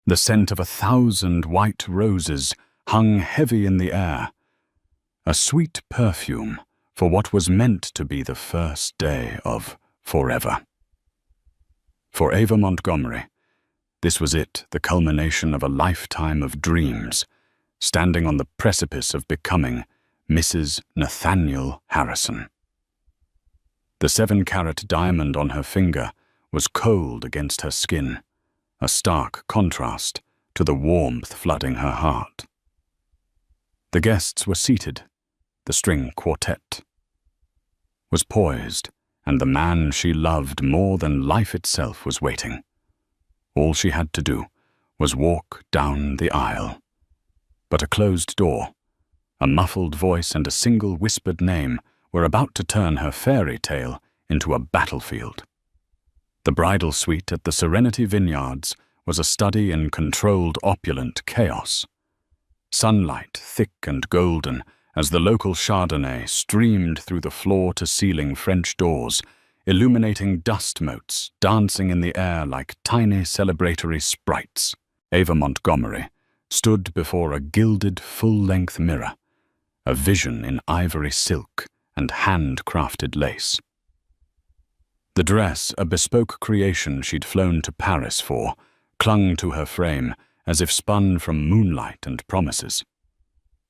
The scent of 1,000 white roses hung heavy in the air, a sweet perfume for what was meant to be the first day of forever. For Ava Montgomery, this was it, the culmination of a lifetime of dreams, standing on the precipice of becoming Mrs. Nathaniel Harrison. The 7-carat diamond on her finger was cold against her skin, a stark contrast to the warmth flooding her heart. The guests were seated. The string quartet was poised, and the man she loved more than life itself was waiting. All she had to do was walk down the aisle. But a closed door, a muffled voice, and a single whispered name were about to turn her fairy tale into a battlefield. The bridal suite at the Serenity Vineyards was a study in controlled opulent chaos. Sunlight, thick and golden, as the local Chardonnay streamed through the floor-to-ceiling French doors, illuminating dust motes dancing in the air like tiny celebratory sprites. Ava Montgomery stood before a gilded full-length mirror, a vision in ivory silk and hand-crafted lace. The dress, a bespoke creation she'd flown to Paris for, clung to her frame as if spun from moonlight and promises.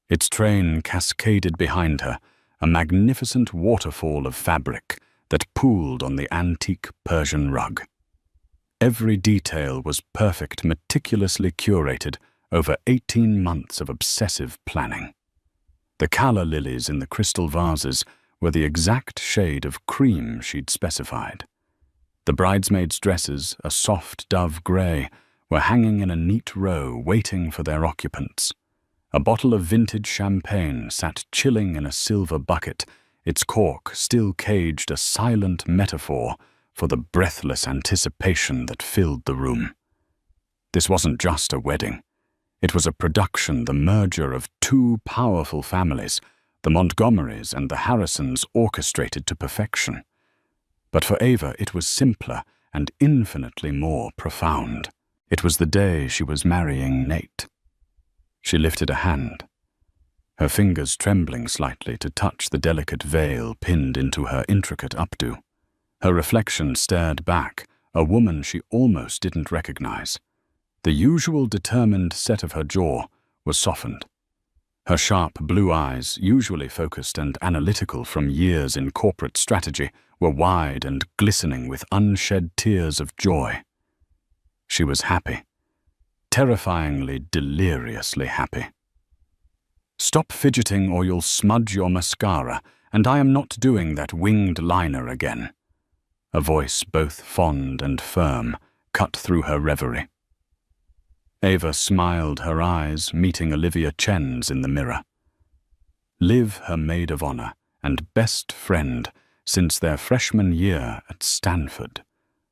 Its train cascaded behind her, a magnificent waterfall of fabric that pooled on the antique Persian rug. Every detail was perfect, meticulously curated over 18 months of obsessive planning. The calla lilies in the crystal vases were the exact shade of cream she'd specified. The bridesmaids' dresses, a soft dove grey, were hanging in a neat row waiting for their occupants. A bottle of vintage champagne sat chilling in a silver bucket, its cork still caged a silent metaphor for the breathless anticipation that filled the room. This wasn't just a wedding. It was a production, the merger of two powerful families, the Montgomerys and the Harrisons, orchestrated to perfection. But for Ava, it was simpler and infinitely more profound. It was the day she was marrying Nate. She lifted a hand, her fingers trembling slightly to touch the delicate veil pinned into her intricate updo. Her reflection stared back, a woman she almost didn't recognize. The usual determined set of her jaw was softened. Her sharp blue eyes, usually focused and analytical from years in corporate strategy, were wide and glistening with unshed tears of joy. She was happy, terrifyingly, deliriously happy. "Stop fidgeting or you'll smudge your mascara, and I am not doing that winged liner again." A voice both fond and firm cut through her reverie. Ava smiled, her eyes meeting Olivia Chen's in the mirror. Liv, her maid of honor and best friend since their freshman year at Stanford,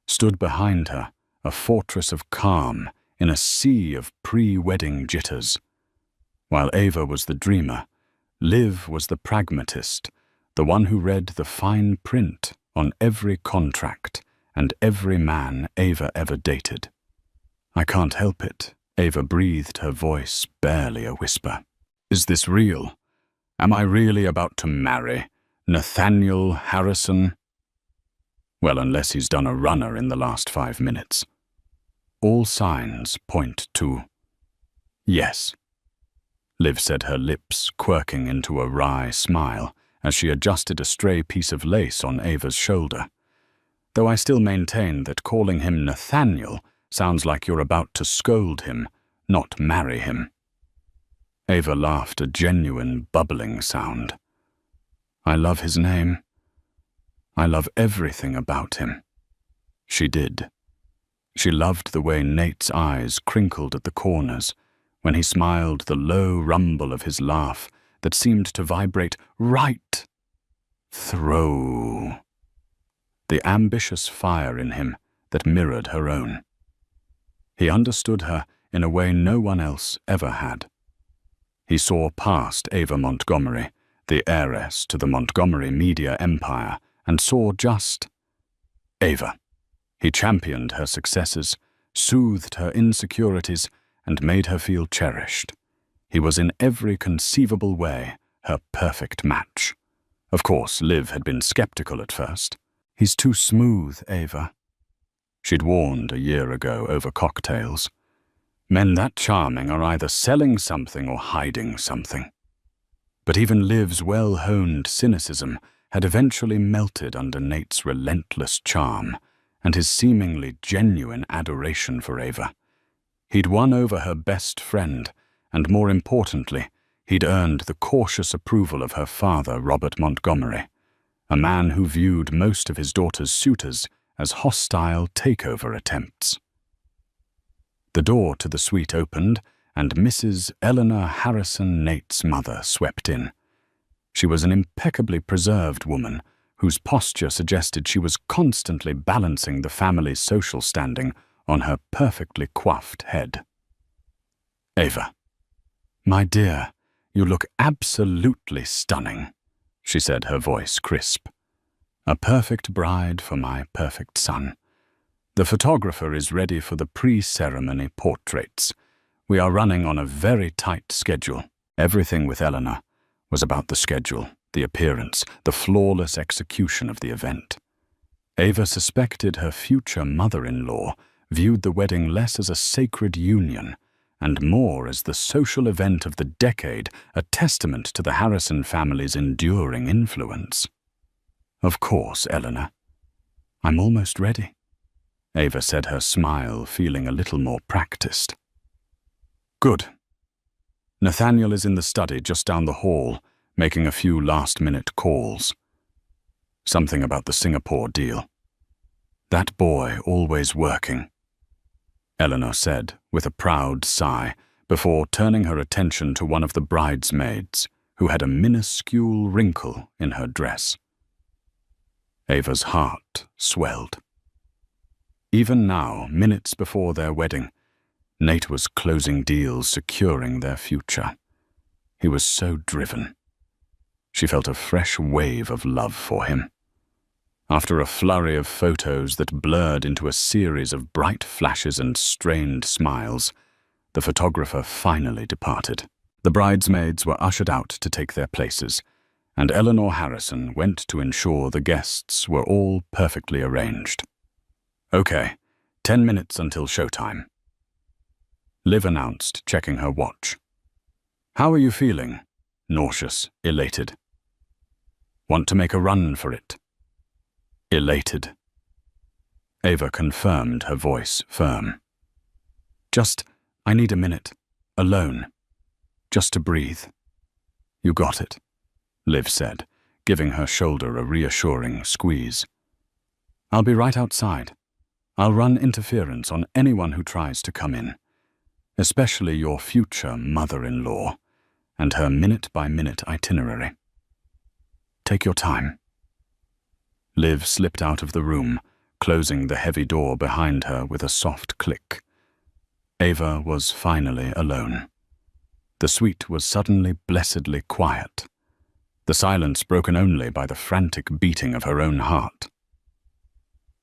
stood behind her, a fortress of calm in a sea of pre-wedding jitters. While Ava was the dreamer, Liv was the pragmatist, the one who read the fine print on every contract and every man Ava ever dated. "I can't help it," Ava breathed, her voice barely a whisper. "Is this real? Am I really about to marry Nathaniel Harrison?" Well, unless he's done a runner in the last 5 minutes. All signs point to yes. Liv said, her lips quirking into a wry smile as she adjusted a stray piece of lace on Ava's shoulder. "Though I still maintain that calling him Nathaniel sounds like you're about to scold him, not marry him." Ava laughed, a genuine bubbling sound. "I love his name. I love everything about him." She did. She loved the way Nate's eyes crinkled at the corners, when he smiled, the low rumble of his laugh that seemed to vibrate right through the ambitious fire in him that mirrored her own. He understood her in a way no one else ever had. He saw past Ava Montgomery, the heiress to the Montgomery media empire, and saw just Ava. He championed her successes, soothed her insecurities, and made her feel cherished. He was in every conceivable way her perfect match. Of course, Liv had been skeptical at first. "He's too smooth, Ava," she'd warned a year ago over cocktails. Men that charming are either selling something or hiding something. But even Liv's well-honed cynicism had eventually melted under Nate's relentless charm and his seemingly genuine adoration for Ava. He'd won over her best friend, and more importantly, he'd earned the cautious approval of her father, Robert Montgomery, a man who viewed most of his daughter's suitors as hostile takeover attempts. The door to the suite opened, and Mrs. Eleanor Harrison, Nate's mother, swept in. She was an impeccably preserved woman whose posture suggested she was constantly balancing the family's social standing on her perfectly coiffed head. "Ava, my dear, you look absolutely stunning," she said, her voice crisp. "A perfect bride for my perfect son. The photographer is ready for the pre-ceremony portraits. We are running on a very tight schedule." Everything with Eleanor was about the schedule, the appearance, the flawless execution of the event. Ava suspected her future mother-in-law viewed the wedding less as a sacred union and more as the social event of the decade, a testament to the Harrison family's enduring influence. "Of course, Eleanor. I'm almost ready," Ava said, her smile feeling a little more practiced. "Good. Nathaniel is in the study just down the hall, making a few last-minute calls. Something about the Singapore deal. That boy always working," Eleanor said with a proud sigh before turning her attention to one of the bridesmaids, who had a minuscule wrinkle in her dress. Ava's heart swelled. Even now, minutes before their wedding, Nate was closing deals securing their future. He was so driven. She felt a fresh wave of love for him. After a flurry of photos that blurred into a series of bright flashes and strained smiles, the photographer finally departed. The bridesmaids were ushered out to take their places, and Eleanor Harrison went to ensure the guests were all perfectly arranged. "Okay, 10 minutes until showtime," Liv announced, checking her watch. "How are you feeling?" "Nauseous, elated." "Want to make a run for it?" "Elated." Ava confirmed, her voice firm. I need a minute, alone, just to breathe." "You got it," Liv said, giving her shoulder a reassuring squeeze. "I'll be right outside. I'll run interference on anyone who tries to come in, especially your future mother-in-law and her minute-by-minute itinerary. Take your time." Liv slipped out of the room, closing the heavy door behind her with a soft click. Ava was finally alone. The suite was suddenly blessedly quiet, the silence broken only by the frantic beating of her own heart.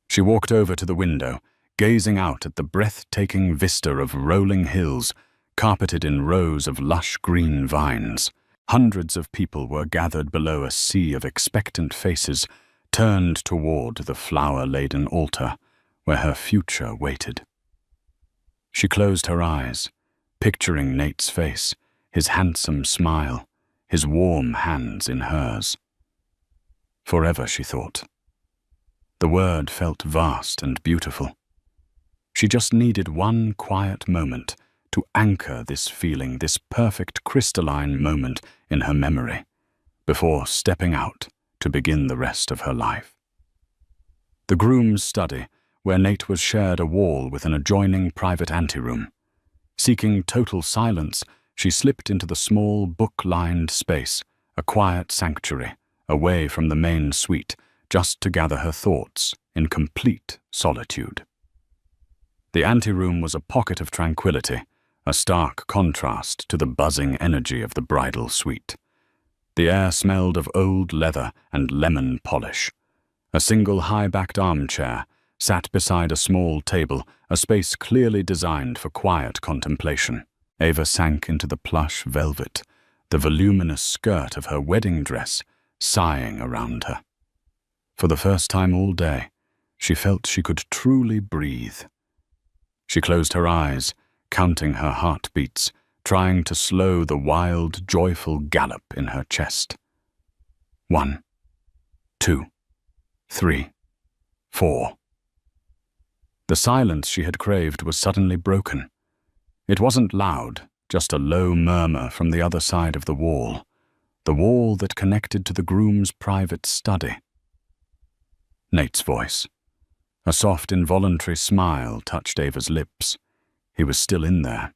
She walked over to the window, gazing out at the breathtaking vista of rolling hills, carpeted in rows of lush green vines. Hundreds of people were gathered below a sea of expectant faces, turned toward the flower-laden altar where her future waited. She closed her eyes, picturing Nate's face, his handsome smile, his warm hands in hers. Forever, she thought. The word felt vast and beautiful. She just needed one quiet moment to anchor this feeling, this perfect crystalline moment in her memory, before stepping out to begin the rest of her life. The groom's study, where Nate was, shared a wall with an adjoining private anteroom. Seeking total silence, she slipped into the small, book-lined space, a quiet sanctuary, away from the main suite, just to gather her thoughts in complete solitude. The anteroom was a pocket of tranquility, a stark contrast to the buzzing energy of the bridal suite. The air smelled of old leather and lemon polish. A single high-backed armchair, sat beside a small table, a space clearly designed for quiet contemplation. Ava sank into the plush velvet, the voluminous skirt of her wedding dress sighing around her. For the first time all day, she felt she could truly breathe. She closed her eyes, counting her heartbeats, trying to slow the wild, joyful gallop in her chest. 1, 2, 3, 4. The silence she had craved was suddenly broken. It wasn't loud, just a low murmur from the other side of the wall that connected to the groom's private study. Nate's voice. A soft, involuntary smile touched Ava's lips. He was still in there.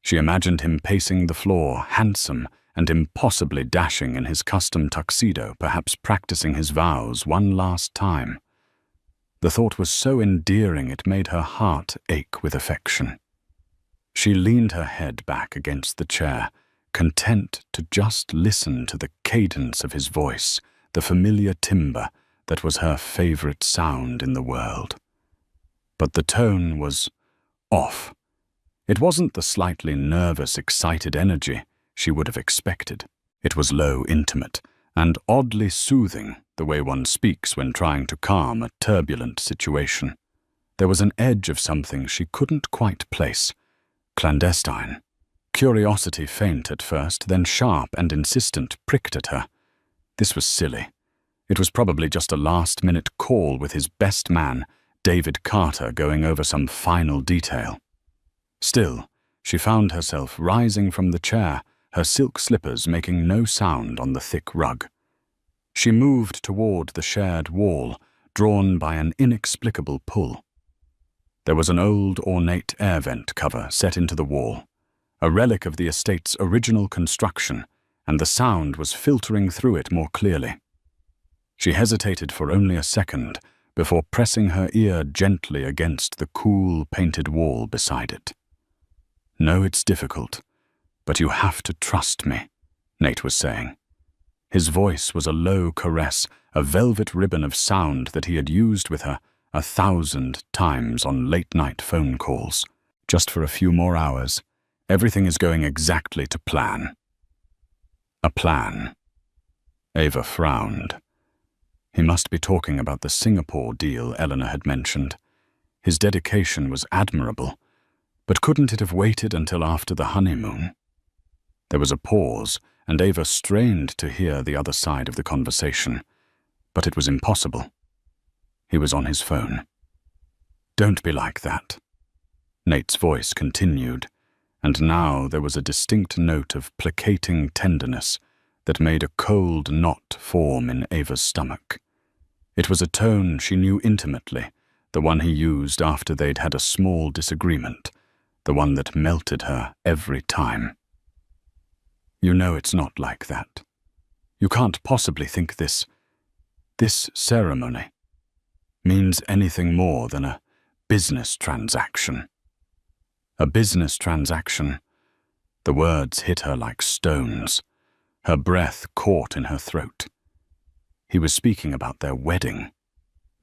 She imagined him pacing the floor, handsome and impossibly dashing in his custom tuxedo, perhaps practicing his vows one last time. The thought was so endearing it made her heart ache with affection. She leaned her head back against the chair, content to just listen to the cadence of his voice, the familiar timbre that was her favorite sound in the world. But the tone was off. It wasn't the slightly nervous, excited energy she would have expected. It was low, intimate, and oddly soothing, the way one speaks when trying to calm a turbulent situation. There was an edge of something she couldn't quite place. Clandestine. Curiosity faint at first, then sharp and insistent, pricked at her. This was silly. It was probably just a last-minute call with his best man, David Carter, going over some final detail. Still, she found herself rising from the chair, her silk slippers making no sound on the thick rug. She moved toward the shared wall, drawn by an inexplicable pull. There was an old, ornate air vent cover set into the wall, a relic of the estate's original construction, and the sound was filtering through it more clearly. She hesitated for only a second before pressing her ear gently against the cool, painted wall beside it. "No, it's difficult, but you have to trust me," Nate was saying. His voice was a low caress, a velvet ribbon of sound that he had used with her 1,000 times on late-night phone calls. "Just for a few more hours. Everything is going exactly to plan." A plan. Ava frowned. He must be talking about the Singapore deal Eleanor had mentioned. His dedication was admirable, but couldn't it have waited until after the honeymoon? There was a pause, and Ava strained to hear the other side of the conversation, but it was impossible. He was on his phone. "Don't be like that." Nate's voice continued, and now there was a distinct note of placating tenderness that made a cold knot form in Ava's stomach. It was a tone she knew intimately, the one he used after they'd had a small disagreement, the one that melted her every time. "You know it's not like that. You can't possibly think this ceremony means anything more than a business transaction." A business transaction. The words hit her like stones. Her breath caught in her throat. He was speaking about their wedding,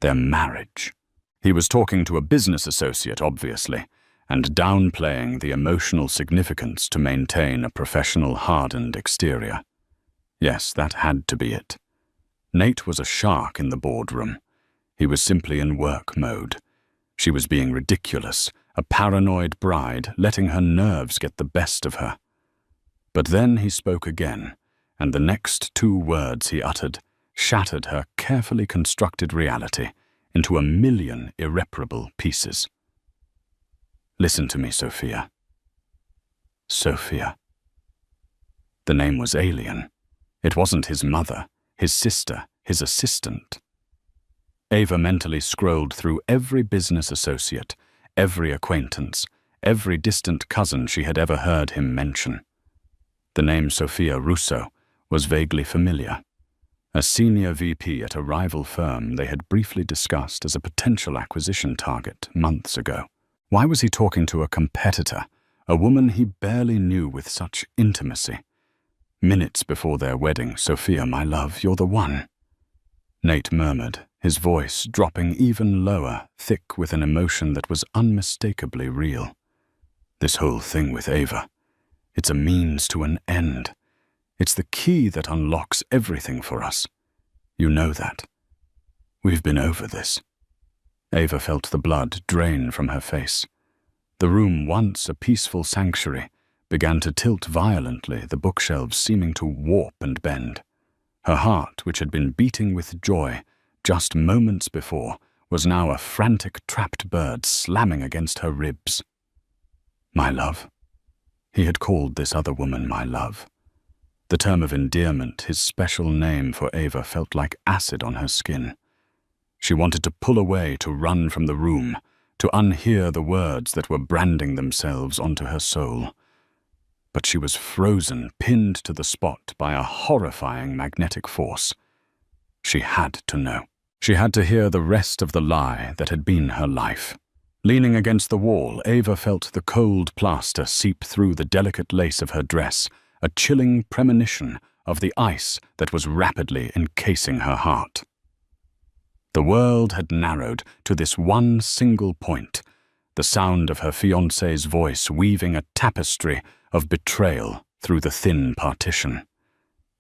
their marriage. He was talking to a business associate, obviously, and downplaying the emotional significance to maintain a professional, hardened exterior. Yes, that had to be it. Nate was a shark in the boardroom. He was simply in work mode. She was being ridiculous, a paranoid bride, letting her nerves get the best of her. But then he spoke again, and the next 2 words he uttered shattered her carefully constructed reality into a million irreparable pieces. "Listen to me, Sophia." Sophia. The name was alien. It wasn't his mother, his sister, his assistant. Ava mentally scrolled through every business associate, every acquaintance, every distant cousin she had ever heard him mention. The name Sophia Russo was vaguely familiar. A senior VP at a rival firm they had briefly discussed as a potential acquisition target months ago. Why was he talking to a competitor, a woman he barely knew with such intimacy? Minutes before their wedding, "Sophia, my love, you're the one." Nate murmured, his voice dropping even lower, thick with an emotion that was unmistakably real. This whole thing with Ava, it's a means to an end. It's the key that unlocks everything for us. You know that. We've been over this. Ava felt the blood drain from her face. The room, once a peaceful sanctuary, began to tilt violently, the bookshelves seeming to warp and bend. Her heart, which had been beating with joy just moments before, was now a frantic trapped bird slamming against her ribs. My love. He had called this other woman my love. The term of endearment, his special name for Ava, felt like acid on her skin. She wanted to pull away, to run from the room, to unhear the words that were branding themselves onto her soul. But she was frozen, pinned to the spot by a horrifying magnetic force. She had to know. She had to hear the rest of the lie that had been her life. Leaning against the wall, Ava felt the cold plaster seep through the delicate lace of her dress, a chilling premonition of the ice that was rapidly encasing her heart. The world had narrowed to this one single point, the sound of her fiancé's voice weaving a tapestry of betrayal through the thin partition.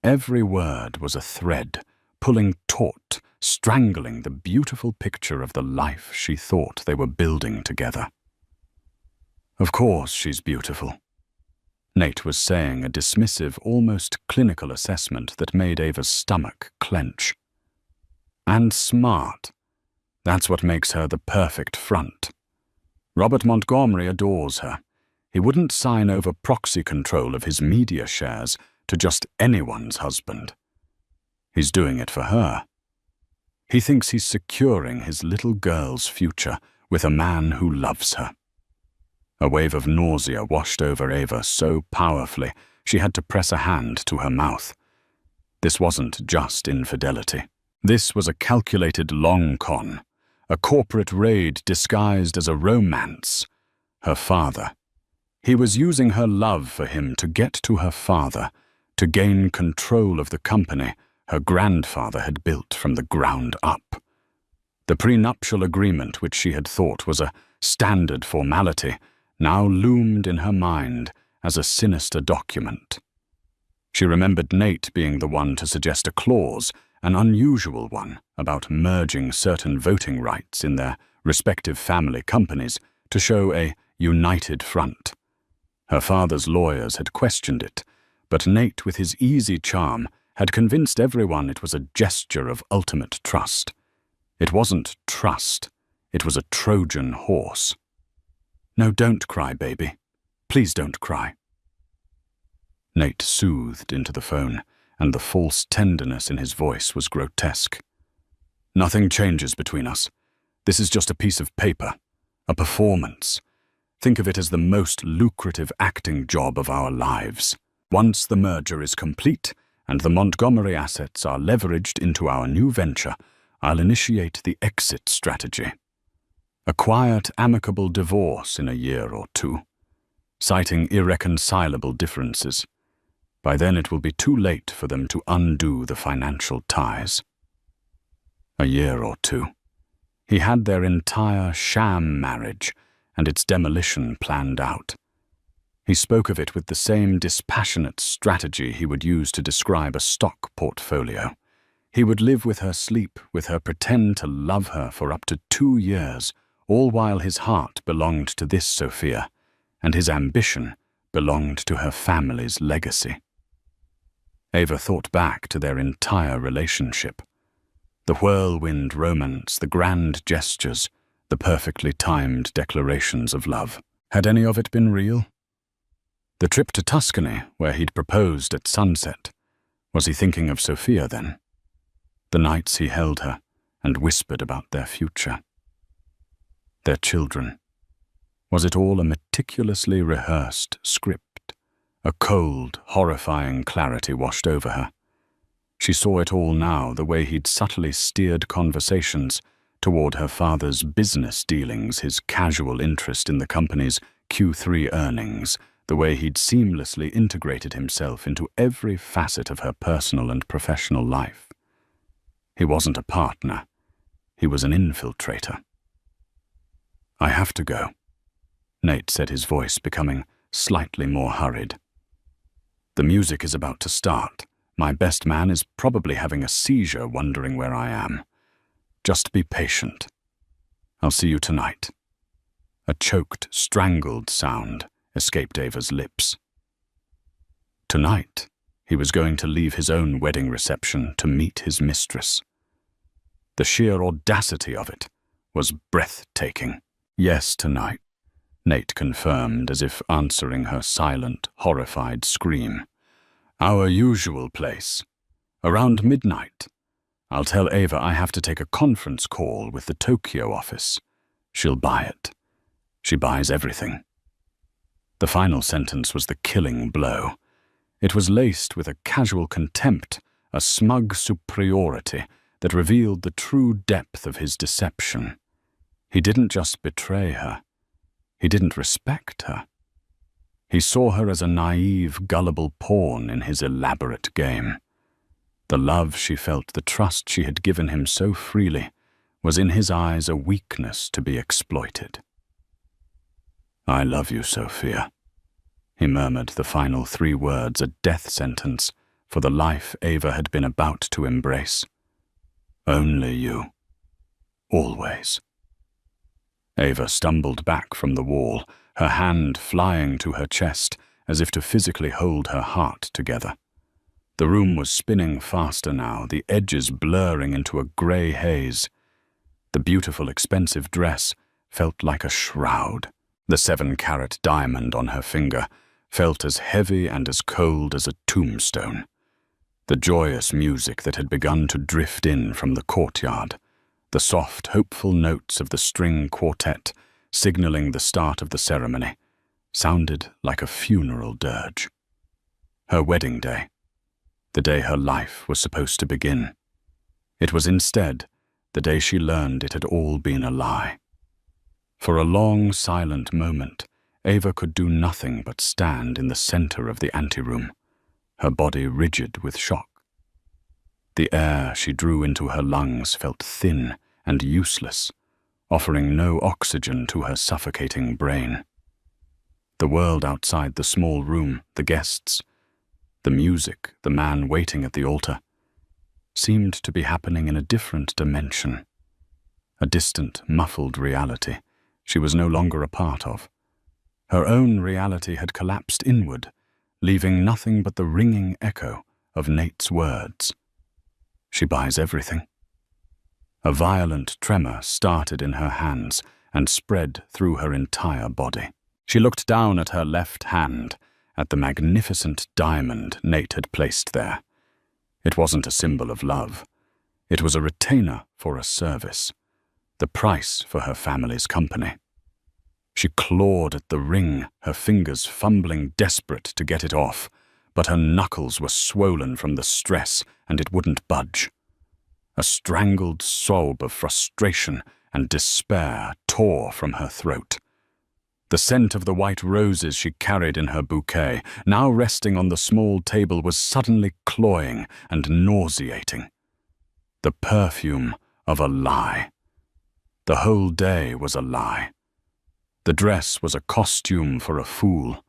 Every word was a thread, pulling taut, strangling the beautiful picture of the life she thought they were building together. Of course she's beautiful. Nate was saying, a dismissive, almost clinical assessment that made Ava's stomach clench. And smart. That's what makes her the perfect front. Robert Montgomery adores her. He wouldn't sign over proxy control of his media shares to just anyone's husband. He's doing it for her. He thinks he's securing his little girl's future with a man who loves her. A wave of nausea washed over Ava so powerfully she had to press a hand to her mouth. This wasn't just infidelity. This was a calculated long con, a corporate raid disguised as a romance. Her father. He was using her love for him to get to her father, to gain control of the company her grandfather had built from the ground up. The prenuptial agreement, which she had thought was a standard formality, now loomed in her mind as a sinister document. She remembered Nate being the one to suggest a clause, an unusual one, about merging certain voting rights in their respective family companies to show a united front. Her father's lawyers had questioned it, but Nate, with his easy charm, had convinced everyone it was a gesture of ultimate trust. It wasn't trust, it was a Trojan horse. No, don't cry, baby. Please don't cry. Nate soothed into the phone, and the false tenderness in his voice was grotesque. Nothing changes between us. This is just a piece of paper, a performance. Think of it as the most lucrative acting job of our lives. Once the merger is complete and the Montgomery assets are leveraged into our new venture, I'll initiate the exit strategy. A quiet, amicable divorce in a year or two, citing irreconcilable differences. By then it will be too late for them to undo the financial ties. A year or two. He had their entire sham marriage and its demolition planned out. He spoke of it with the same dispassionate strategy he would use to describe a stock portfolio. He would live with her, sleep with her, pretend to love her for up to 2 years, all while his heart belonged to this Sophia, and his ambition belonged to her family's legacy. Ava thought back to their entire relationship. The whirlwind romance, the grand gestures, the perfectly timed declarations of love. Had any of it been real? The trip to Tuscany, where he'd proposed at sunset. Was he thinking of Sophia then? The nights he held her and whispered about their future. Their children. Was it all a meticulously rehearsed script? A cold, horrifying clarity washed over her. She saw it all now, the way he'd subtly steered conversations toward her father's business dealings, his casual interest in the company's Q3 earnings, the way he'd seamlessly integrated himself into every facet of her personal and professional life. He wasn't a partner. he was an infiltrator. "I have to go," Nate said, his voice becoming slightly more hurried. "The music is about to start. My best man is probably having a seizure wondering where I am. Just be patient. I'll see you tonight." A choked, strangled sound escaped Ava's lips. Tonight, he was going to leave his own wedding reception to meet his mistress. The sheer audacity of it was breathtaking. "Yes, tonight," Nate confirmed, as if answering her silent, horrified scream. "Our usual place. Around midnight. I'll tell Ava I have to take a conference call with the Tokyo office. She'll buy it. She buys everything." The final sentence was the killing blow. It was laced with a casual contempt, a smug superiority that revealed the true depth of his deception. He didn't just betray her. He didn't respect her. He saw her as a naive, gullible pawn in his elaborate game. The love she felt, the trust she had given him so freely, was in his eyes a weakness to be exploited. "I love you, Sophia," he murmured, the final 3 words a death sentence for the life Ava had been about to embrace. "Only you. Always." Ava stumbled back from the wall, her hand flying to her chest as if to physically hold her heart together. The room was spinning faster now, the edges blurring into a grey haze. The beautiful, expensive dress felt like a shroud. The 7-carat diamond on her finger felt as heavy and as cold as a tombstone. The joyous music that had begun to drift in from the courtyard, the soft, hopeful notes of the string quartet signaling the start of the ceremony, sounded like a funeral dirge. Her wedding day, the day her life was supposed to begin. It was instead the day she learned it had all been a lie. For a long, silent moment, Ava could do nothing but stand in the center of the anteroom, her body rigid with shock. The air she drew into her lungs felt thin and useless, offering no oxygen to her suffocating brain. The world outside the small room, the guests, the music, the man waiting at the altar, seemed to be happening in a different dimension, a distant, muffled reality she was no longer a part of. Her own reality had collapsed inward, leaving nothing but the ringing echo of Nate's words. She buys everything. A violent tremor started in her hands and spread through her entire body. She looked down at her left hand, at the magnificent diamond Nate had placed there. It wasn't a symbol of love. It was a retainer for a service, the price for her family's company. She clawed at the ring, her fingers fumbling desperate to get it off, but her knuckles were swollen from the stress and it wouldn't budge. A strangled sob of frustration and despair tore from her throat. The scent of the white roses she carried in her bouquet, now resting on the small table, was suddenly cloying and nauseating. The perfume of a lie. The whole day was a lie. The dress was a costume for a fool.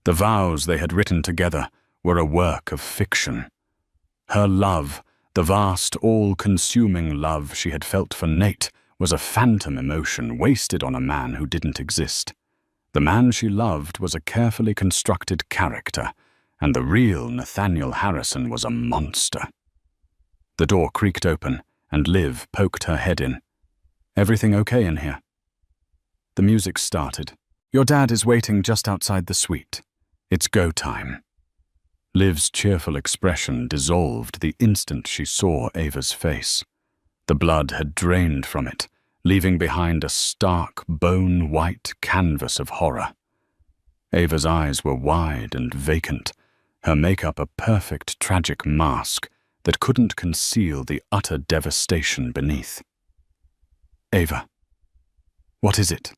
The vows they had written together were a work of fiction. Her love, the vast, all-consuming love she had felt for Nate, was a phantom emotion wasted on a man who didn't exist. The man she loved was a carefully constructed character, and the real Nathaniel Harrison was a monster. The door creaked open, and Liv poked her head in. "Everything okay in here?" The music started. "Your dad is waiting just outside the suite. It's go time." Liv's cheerful expression dissolved the instant she saw Ava's face. The blood had drained from it, leaving behind a stark, bone-white canvas of horror. Ava's eyes were wide and vacant, her makeup a perfect tragic mask that couldn't conceal the utter devastation beneath. "Ava, what is it?"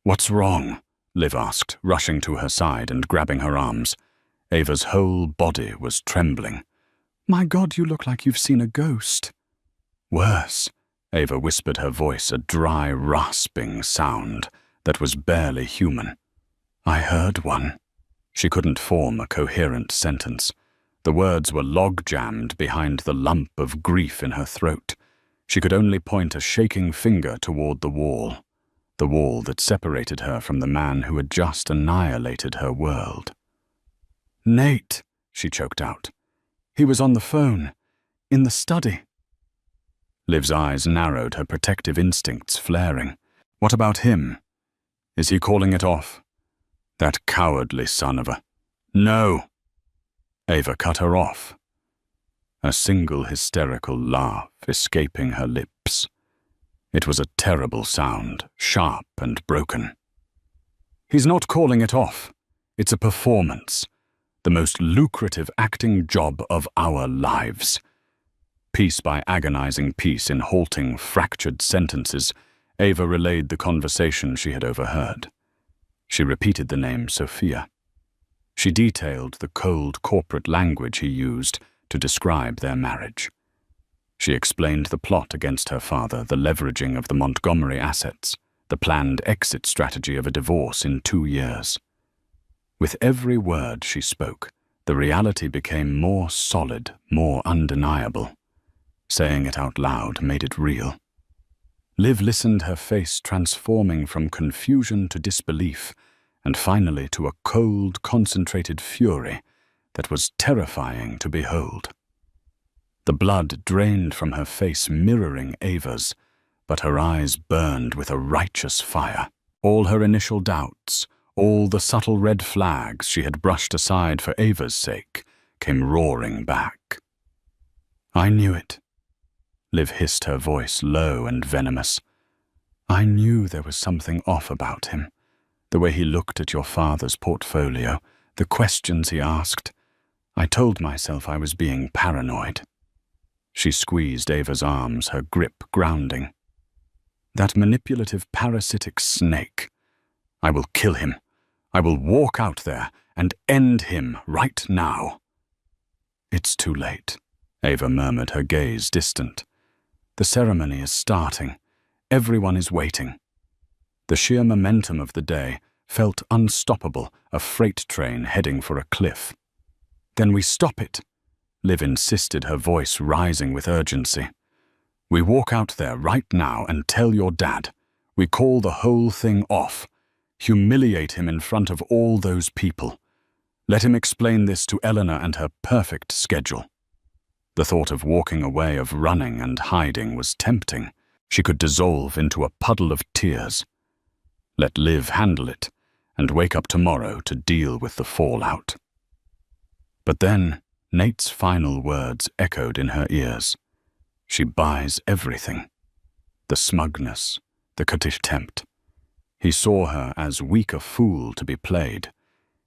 "What's wrong?" Liv asked, rushing to her side and grabbing her arms. Ava's whole body was trembling. "My God, you look like you've seen a ghost." "Worse," Ava whispered, her voice a dry, rasping sound that was barely human. I heard one. She couldn't form a coherent sentence. The words were log-jammed behind the lump of grief in her throat. She could only point a shaking finger toward the wall that separated her from the man who had just annihilated her world. Nate, she choked out. He was on the phone, in the study. Liv's eyes narrowed, her protective instincts flaring. What about him? Is he calling it off? That cowardly son of a... No! Ava cut her off, a single hysterical laugh escaping her lips. It was a terrible sound, sharp and broken. He's not calling it off. It's a performance. The most lucrative acting job of our lives. Piece by agonizing piece in halting, fractured sentences, Ava relayed the conversation she had overheard. She repeated the name Sophia. She detailed the cold corporate language he used to describe their marriage. She explained the plot against her father, the leveraging of the Montgomery assets, the planned exit strategy of a divorce in 2 years. With every word she spoke, the reality became more solid, more undeniable. Saying it out loud made it real. Liv listened, her face transforming from confusion to disbelief, and finally to a cold, concentrated fury that was terrifying to behold. The blood drained from her face, mirroring Ava's, but her eyes burned with a righteous fire. All her initial doubts, all the subtle red flags she had brushed aside for Ava's sake, came roaring back. I knew it. Liv hissed, her voice low and venomous. I knew there was something off about him. The way he looked at your father's portfolio, the questions he asked. I told myself I was being paranoid. She squeezed Ava's arms, her grip grounding. That manipulative, parasitic snake. I will kill him. I will walk out there and end him right now. It's too late, Ava murmured, her gaze distant. The ceremony is starting. Everyone is waiting. The sheer momentum of the day felt unstoppable, a freight train heading for a cliff. Then we stop it, Liv insisted, her voice rising with urgency. We walk out there right now and tell your dad. We call the whole thing off. Humiliate him in front of all those people. Let him explain this to Eleanor and her perfect schedule. The thought of walking away, of running and hiding was tempting. She could dissolve into a puddle of tears. Let Liv handle it and wake up tomorrow to deal with the fallout. But then Nate's final words echoed in her ears. She buys everything. The smugness, the contempt. He saw her as weak a fool to be played.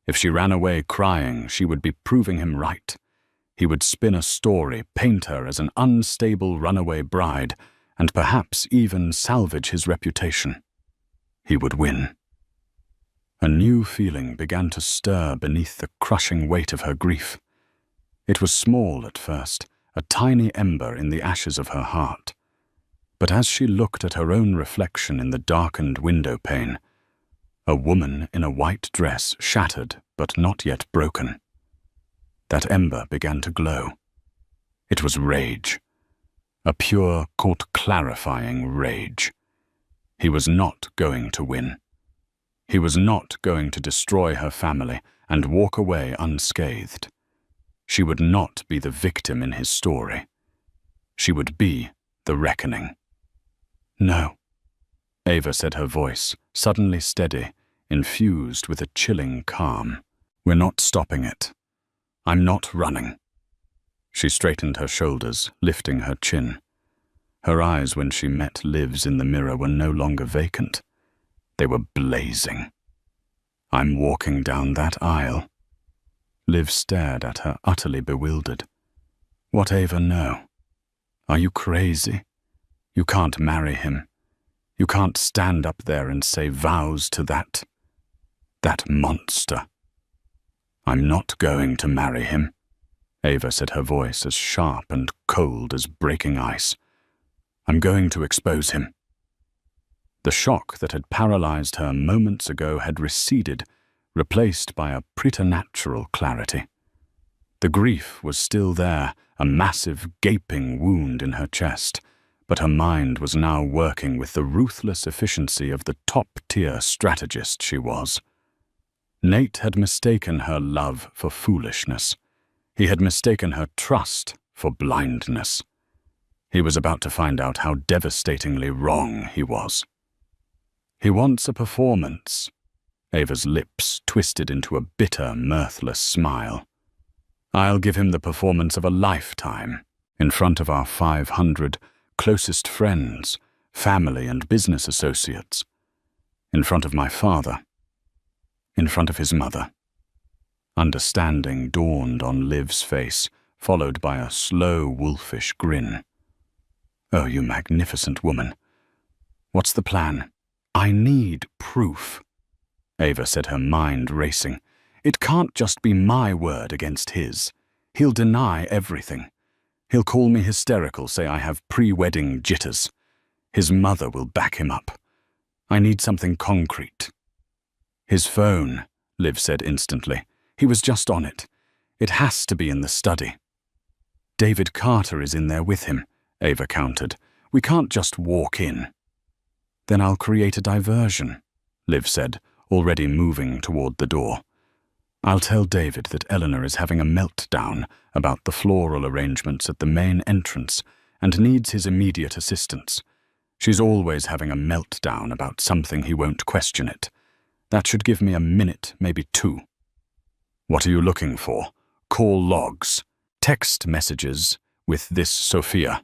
If she ran away crying, she would be proving him right. He would spin a story, paint her as an unstable runaway bride, and perhaps even salvage his reputation. He would win. A new feeling began to stir beneath the crushing weight of her grief. It was small at first, a tiny ember in the ashes of her heart. But as she looked at her own reflection in the darkened window pane, a woman in a white dress, shattered but not yet broken, that ember began to glow. It was rage. A pure, clarifying rage. He was not going to win. He was not going to destroy her family and walk away unscathed. She would not be the victim in his story. She would be the reckoning. No, Ava said, her voice suddenly steady, infused with a chilling calm. We're not stopping it. I'm not running. She straightened her shoulders, lifting her chin. Her eyes, when she met Liv's in the mirror, were no longer vacant. They were blazing. I'm walking down that aisle. Liv stared at her, utterly bewildered. What Ava know? Are you crazy? You can't marry him. You can't stand up there and say vows to that monster. I'm not going to marry him, Ava said, her voice as sharp and cold as breaking ice. I'm going to expose him. The shock that had paralyzed her moments ago had receded, replaced by a preternatural clarity. The grief was still there, a massive gaping wound in her chest, but her mind was now working with the ruthless efficiency of the top-tier strategist she was. Nate had mistaken her love for foolishness. He had mistaken her trust for blindness. He was about to find out how devastatingly wrong he was. He wants a performance. Ava's lips twisted into a bitter, mirthless smile. I'll give him the performance of a lifetime, in front of our 500 closest friends, family and business associates, in front of my father, in front of his mother. Understanding dawned on Liv's face, followed by a slow, wolfish grin. Oh, you magnificent woman. What's the plan? I need proof. Ava said, her mind racing. It can't just be my word against his. He'll deny everything. He'll call me hysterical, say I have pre-wedding jitters. His mother will back him up. I need something concrete. His phone, Liv said instantly. He was just on it. It has to be in the study. David Carter is in there with him, Ava countered. We can't just walk in. Then I'll create a diversion, Liv said, already moving toward the door. I'll tell David that Eleanor is having a meltdown about the floral arrangements at the main entrance and needs his immediate assistance. She's always having a meltdown about something he won't question it. That should give me a minute, maybe 2. What are you looking for? Call logs, text messages with this Sophia.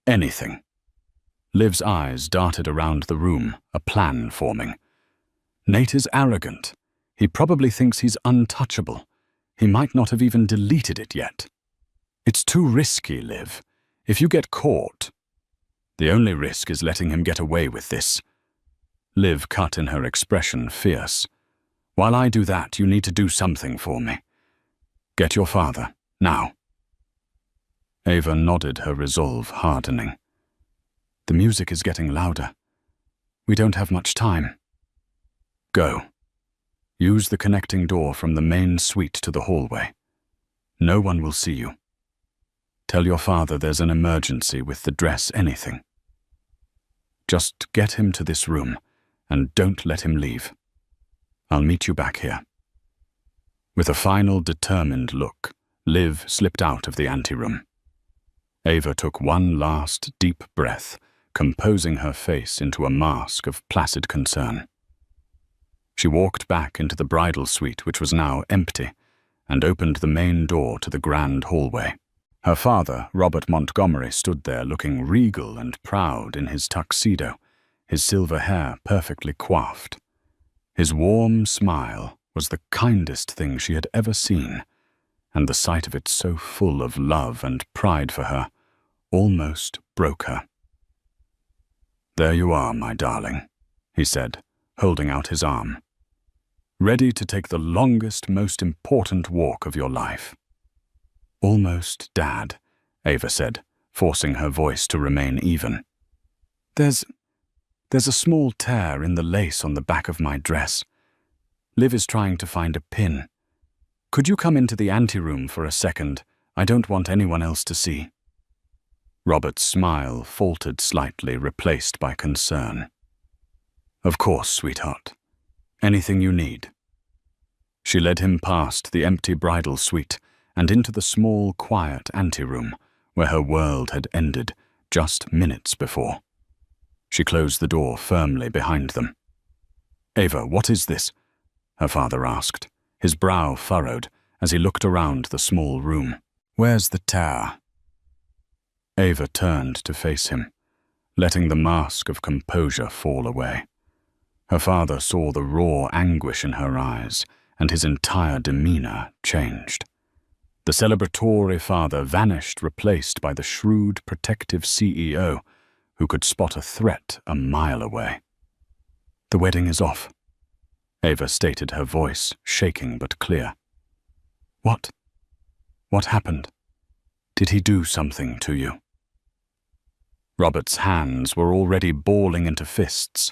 Anything. Liv's eyes darted around the room, a plan forming. Nate is arrogant. He probably thinks he's untouchable. He might not have even deleted it yet. It's too risky, Liv. If you get caught, the only risk is letting him get away with this. Liv cut in her expression fierce. While I do that, you need to do something for me. Get your father, now. Ava nodded, her resolve hardening. The music is getting louder. We don't have much time. Go. Use the connecting door from the main suite to the hallway. No one will see you. Tell your father there's an emergency with the dress, anything. Just get him to this room, and don't let him leave. I'll meet you back here. With a final determined look, Liv slipped out of the anteroom. Ava took one last deep breath, composing her face into a mask of placid concern. She walked back into the bridal suite, which was now empty, and opened the main door to the grand hallway. Her father, Robert Montgomery, stood there looking regal and proud in his tuxedo, his silver hair perfectly coiffed. His warm smile was the kindest thing she had ever seen, and the sight of it so full of love and pride for her almost broke her. There you are, my darling, he said, holding out his arm. Ready to take the longest, most important walk of your life. Almost, Dad, Ava said, forcing her voice to remain even. There's a small tear in the lace on the back of my dress. Liv is trying to find a pin. Could you come into the anteroom for a second? I don't want anyone else to see. Robert's smile faltered slightly, replaced by concern. Of course, sweetheart. Anything you need. She led him past the empty bridal suite and into the small, quiet anteroom where her world had ended just minutes before. She closed the door firmly behind them. Ava, what is this? Her father asked, his brow furrowed as he looked around the small room. Where's the tear? Ava turned to face him, letting the mask of composure fall away. Her father saw the raw anguish in her eyes, and his entire demeanor changed. The celebratory father vanished, replaced by the shrewd, protective CEO who could spot a threat a mile away. The wedding is off, Ava stated, her voice shaking but clear. What? What happened? Did he do something to you? Robert's hands were already balling into fists,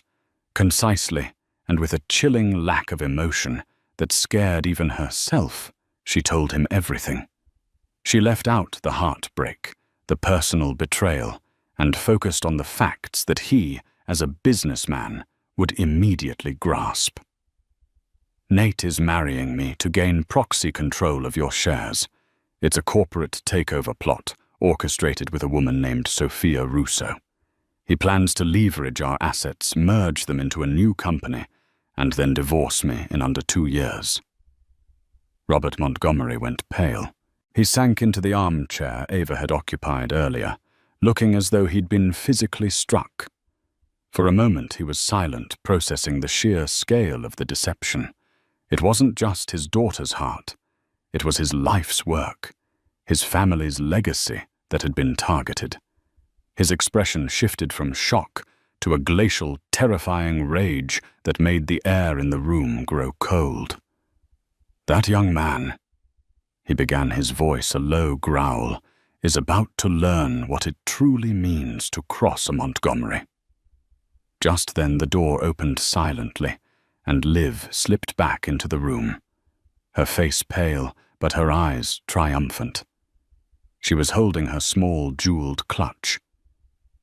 concisely and with a chilling lack of emotion that scared even herself. She told him everything. She left out the heartbreak, the personal betrayal, and focused on the facts that he, as a businessman, would immediately grasp. Nate is marrying me to gain proxy control of your shares. It's a corporate takeover plot, orchestrated with a woman named Sophia Russo. He plans to leverage our assets, merge them into a new company, and then divorce me in under 2 years. Robert Montgomery went pale. He sank into the armchair Ava had occupied earlier, looking as though he'd been physically struck. For a moment he was silent, processing the sheer scale of the deception. It wasn't just his daughter's heart. It was his life's work, his family's legacy that had been targeted. His expression shifted from shock to a glacial, terrifying rage that made the air in the room grow cold. That young man, he began, his voice a low growl, is about to learn what it truly means to cross a Montgomery. Just then the door opened silently, and Liv slipped back into the room, her face pale, but her eyes triumphant. She was holding her small, jeweled clutch.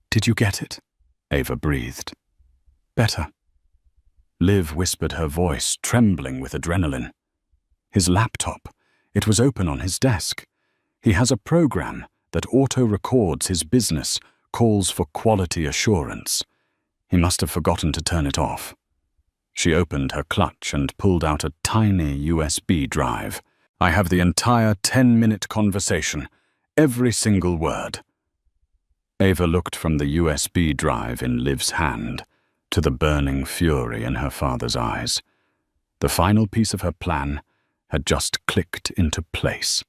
"Did you get it?" Ava breathed. "Better." Liv whispered, her voice trembling with adrenaline. "His laptop. It was open on his desk. He has a program that auto-records his business, calls for quality assurance. He must have forgotten to turn it off." She opened her clutch and pulled out a tiny USB drive. "I have the entire 10-minute conversation, every single word." Ava looked from the USB drive in Liv's hand to the burning fury in her father's eyes. The final piece of her plan had just clicked into place.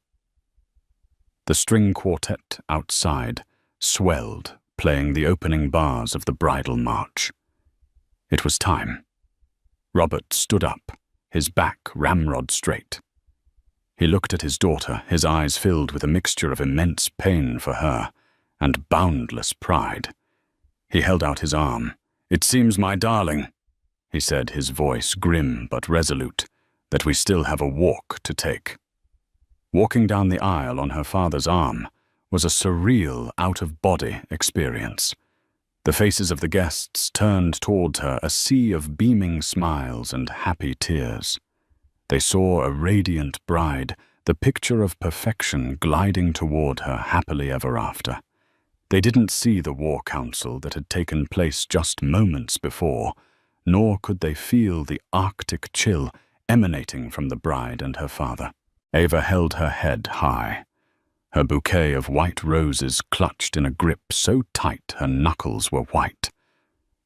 The string quartet outside swelled, playing the opening bars of the bridal march. It was time. Robert stood up, his back ramrod straight. He looked at his daughter, his eyes filled with a mixture of immense pain for her and boundless pride. He held out his arm. "It seems, my darling," he said, his voice grim but resolute, "that we still have a walk to take." Walking down the aisle on her father's arm was a surreal, out-of-body experience. The faces of the guests turned towards her, a sea of beaming smiles and happy tears. They saw a radiant bride, the picture of perfection gliding toward her happily ever after. They didn't see the war council that had taken place just moments before, nor could they feel the Arctic chill emanating from the bride and her father. Ava held her head high, her bouquet of white roses clutched in a grip so tight her knuckles were white.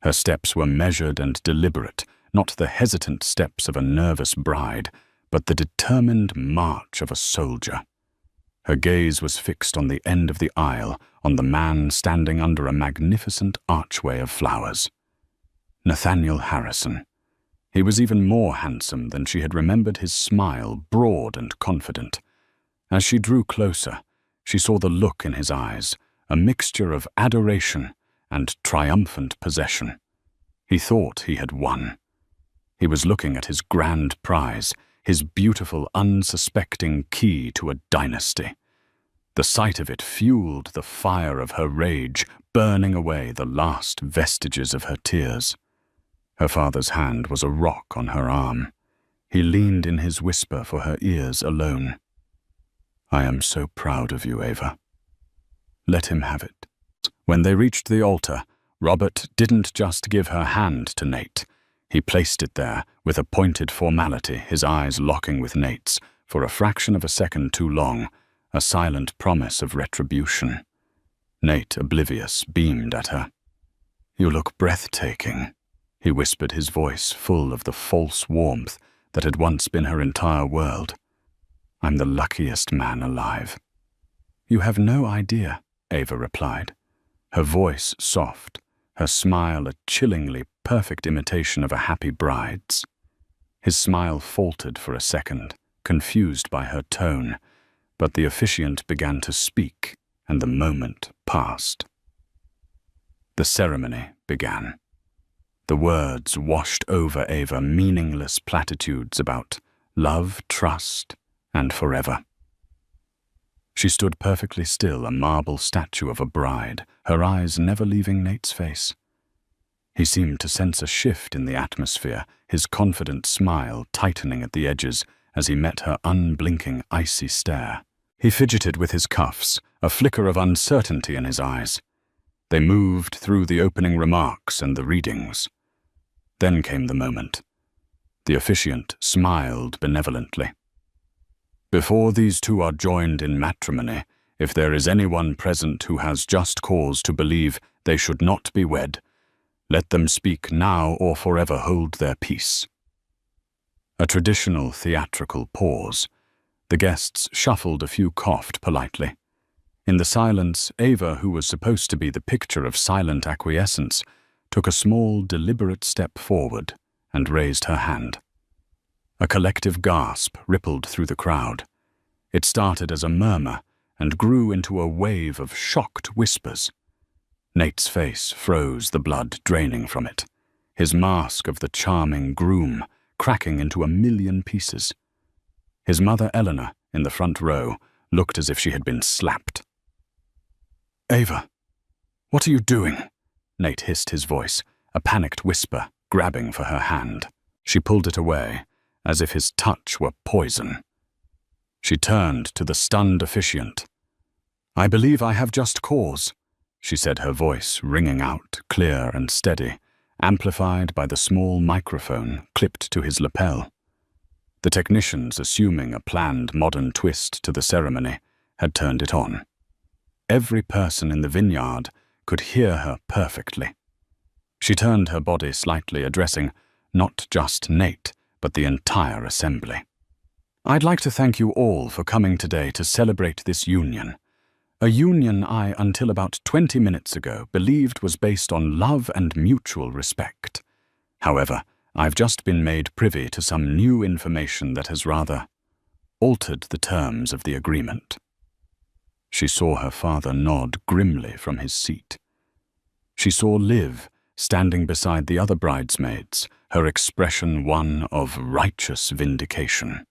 Her steps were measured and deliberate, not the hesitant steps of a nervous bride, but the determined march of a soldier. Her gaze was fixed on the end of the aisle, on the man standing under a magnificent archway of flowers. Nathaniel Harrison. He was even more handsome than she had remembered his smile, broad and confident. As she drew closer, she saw the look in his eyes, a mixture of adoration and triumphant possession. He thought he had won. He was looking at his grand prize, his beautiful, unsuspecting key to a dynasty. The sight of it fueled the fire of her rage, burning away the last vestiges of her tears. Her father's hand was a rock on her arm. He leaned in his whisper for her ears alone. "I am so proud of you, Ava. Let him have it." When they reached the altar, Robert didn't just give her hand to Nate. He placed it there with a pointed formality, his eyes locking with Nate's, for a fraction of a second too long, a silent promise of retribution. Nate, oblivious, beamed at her. "You look breathtaking," he whispered, his voice full of the false warmth that had once been her entire world. "I'm the luckiest man alive." "You have no idea," Ava replied, her voice soft, her smile a chillingly perfect imitation of a happy bride's. His smile faltered for a second, confused by her tone, but the officiant began to speak, and the moment passed. The ceremony began. The words washed over Ava, meaningless platitudes about love, trust, and forever. She stood perfectly still, a marble statue of a bride, her eyes never leaving Nate's face. He seemed to sense a shift in the atmosphere, his confident smile tightening at the edges as he met her unblinking, icy stare. He fidgeted with his cuffs, a flicker of uncertainty in his eyes. They moved through the opening remarks and the readings. Then came the moment. The officiant smiled benevolently. Before these two are joined in matrimony, if there is anyone present who has just cause to believe they should not be wed, let them speak now or forever hold their peace. A traditional theatrical pause. The guests shuffled, a few coughed politely. In the silence, Ava, who was supposed to be the picture of silent acquiescence, took a small, deliberate step forward and raised her hand. A collective gasp rippled through the crowd. It started as a murmur and grew into a wave of shocked whispers. Nate's face froze, the blood draining from it, his mask of the charming groom cracking into a million pieces. His mother, Eleanor, in the front row, looked as if she had been slapped. "Ava, what are you doing?" Nate hissed his voice, a panicked whisper, grabbing for her hand. She pulled it away, as if his touch were poison. She turned to the stunned officiant. "I believe I have just cause," she said, her voice ringing out, clear and steady, amplified by the small microphone clipped to his lapel. The technicians, assuming a planned modern twist to the ceremony, had turned it on. Every person in the vineyard could hear her perfectly. She turned her body slightly, addressing not just Nate, but the entire assembly. "I'd like to thank you all for coming today to celebrate this union. A union I, until about 20 minutes ago, believed was based on love and mutual respect. However, I've just been made privy to some new information that has rather altered the terms of the agreement." She saw her father nod grimly from his seat. She saw Liv standing beside the other bridesmaids, her expression one of righteous vindication.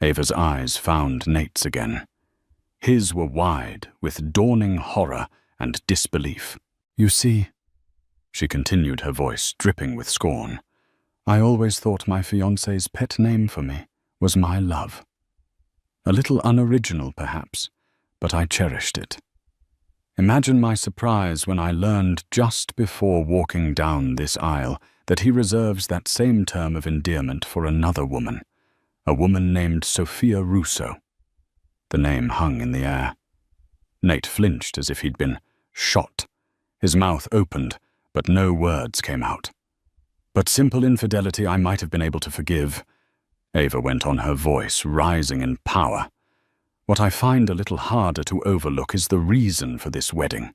Ava's eyes found Nate's again. His were wide with dawning horror and disbelief. "You see," she continued, her voice dripping with scorn, "I always thought my fiancé's pet name for me was my love. A little unoriginal, perhaps, but I cherished it. Imagine my surprise when I learned just before walking down this aisle that he reserves that same term of endearment for another woman, a woman named Sophia Russo." The name hung in the air. Nate flinched as if he'd been shot. His mouth opened, but no words came out. "But simple infidelity I might have been able to forgive," Ava went on, her voice rising in power. "What I find a little harder to overlook is the reason for this wedding.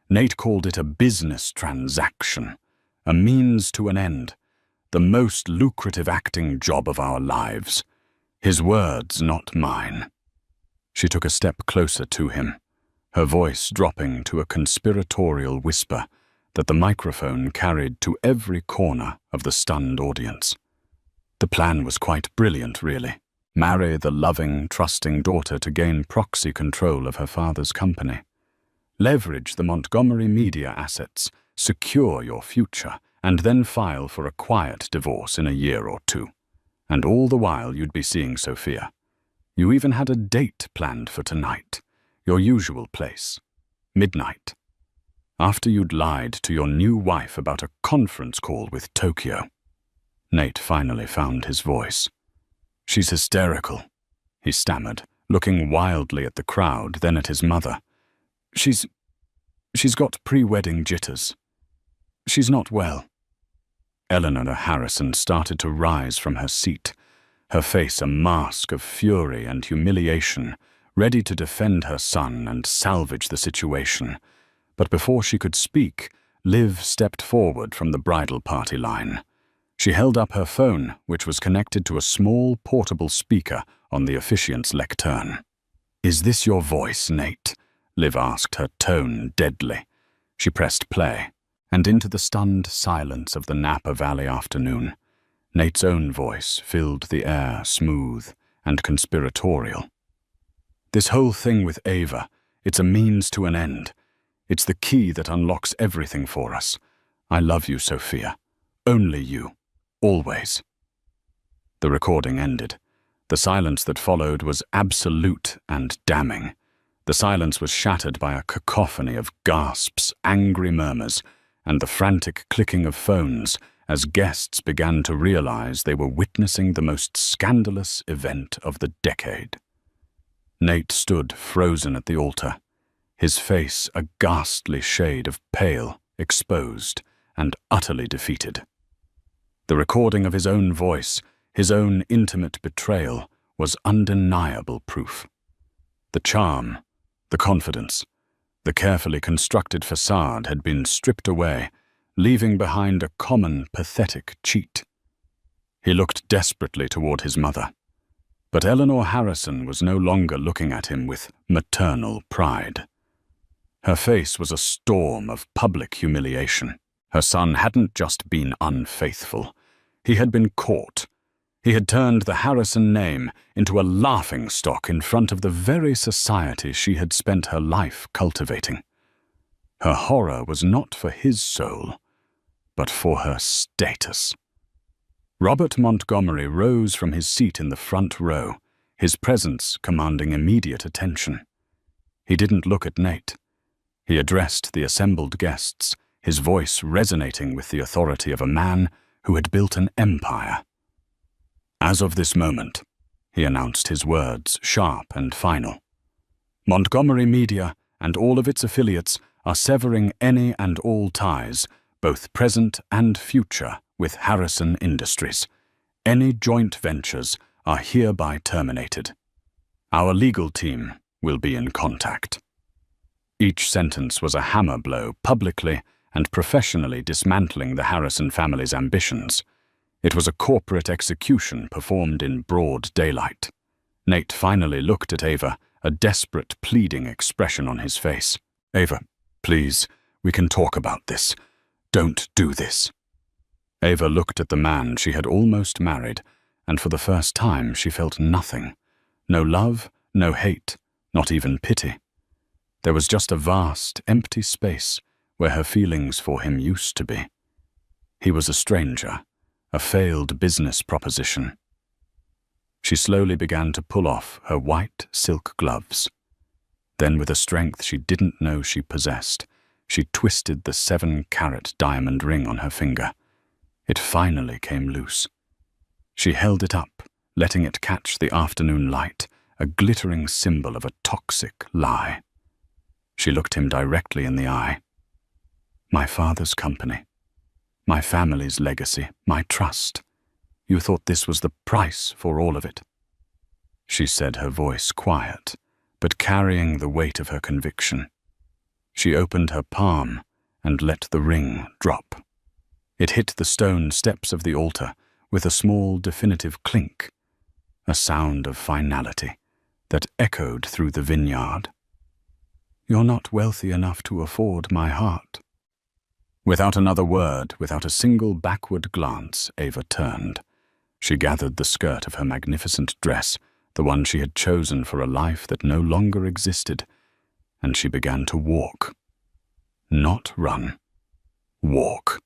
Nate called it a business transaction, a means to an end, the most lucrative acting job of our lives. His words, not mine." She took a step closer to him, her voice dropping to a conspiratorial whisper that the microphone carried to every corner of the stunned audience. The plan was quite brilliant, really. Marry the loving, trusting daughter to gain proxy control of her father's company. Leverage the Montgomery media assets, secure your future, and then file for a quiet divorce in a year or two. And all the while you'd be seeing Sophia. You even had a date planned for tonight, your usual place, midnight. After you'd lied to your new wife about a conference call with Tokyo. Nate finally found his voice. "She's hysterical," he stammered, looking wildly at the crowd, then at his mother. She's got pre-wedding jitters. She's not well." Eleanor Harrison started to rise from her seat, her face a mask of fury and humiliation, ready to defend her son and salvage the situation. But before she could speak, Liv stepped forward from the bridal party line. She held up her phone, which was connected to a small portable speaker on the officiant's lectern. "Is this your voice, Nate?" Liv asked, her tone deadly. She pressed play, and into the stunned silence of the Napa Valley afternoon, Nate's own voice filled the air, smooth and conspiratorial. "This whole thing with Ava, it's a means to an end. It's the key that unlocks everything for us. I love you, Sophia. Only you. Always." The recording ended. The silence that followed was absolute and damning. The silence was shattered by a cacophony of gasps, angry murmurs, and the frantic clicking of phones as guests began to realize they were witnessing the most scandalous event of the decade. Nate stood frozen at the altar, his face a ghastly shade of pale, exposed, and utterly defeated. The recording of his own voice, his own intimate betrayal, was undeniable proof. The charm, the confidence, the carefully constructed facade had been stripped away, leaving behind a common, pathetic cheat. He looked desperately toward his mother, but Eleanor Harrison was no longer looking at him with maternal pride. Her face was a storm of public humiliation. Her son hadn't just been unfaithful. He had been caught. He had turned the Harrison name into a laughingstock in front of the very society she had spent her life cultivating. Her horror was not for his soul, but for her status. Robert Montgomery rose from his seat in the front row, his presence commanding immediate attention. He didn't look at Nate. He addressed the assembled guests, his voice resonating with the authority of a man who had built an empire. "As of this moment," he announced, his words sharp and final, "Montgomery Media and all of its affiliates are severing any and all ties, both present and future, with Harrison Industries. Any joint ventures are hereby terminated. Our legal team will be in contact." Each sentence was a hammer blow, publicly and professionally dismantling the Harrison family's ambitions. It was a corporate execution performed in broad daylight. Nate finally looked at Ava, a desperate, pleading expression on his face. "Ava, please, we can talk about this. Don't do this." Ava looked at the man she had almost married, and for the first time she felt nothing. No love, no hate, not even pity. There was just a vast, empty space where her feelings for him used to be. He was a stranger, a failed business proposition. She slowly began to pull off her white silk gloves. Then, with a strength she didn't know she possessed, she twisted the 7-carat diamond ring on her finger. It finally came loose. She held it up, letting it catch the afternoon light, a glittering symbol of a toxic lie. She looked him directly in the eye. "My father's company. My family's legacy, my trust. You thought this was the price for all of it?" She said, her voice quiet, but carrying the weight of her conviction. She opened her palm and let the ring drop. It hit the stone steps of the altar with a small, definitive clink, a sound of finality that echoed through the vineyard. "You're not wealthy enough to afford my heart." Without another word, without a single backward glance, Ava turned. She gathered the skirt of her magnificent dress, the one she had chosen for a life that no longer existed, and she began to walk. Not run. Walk.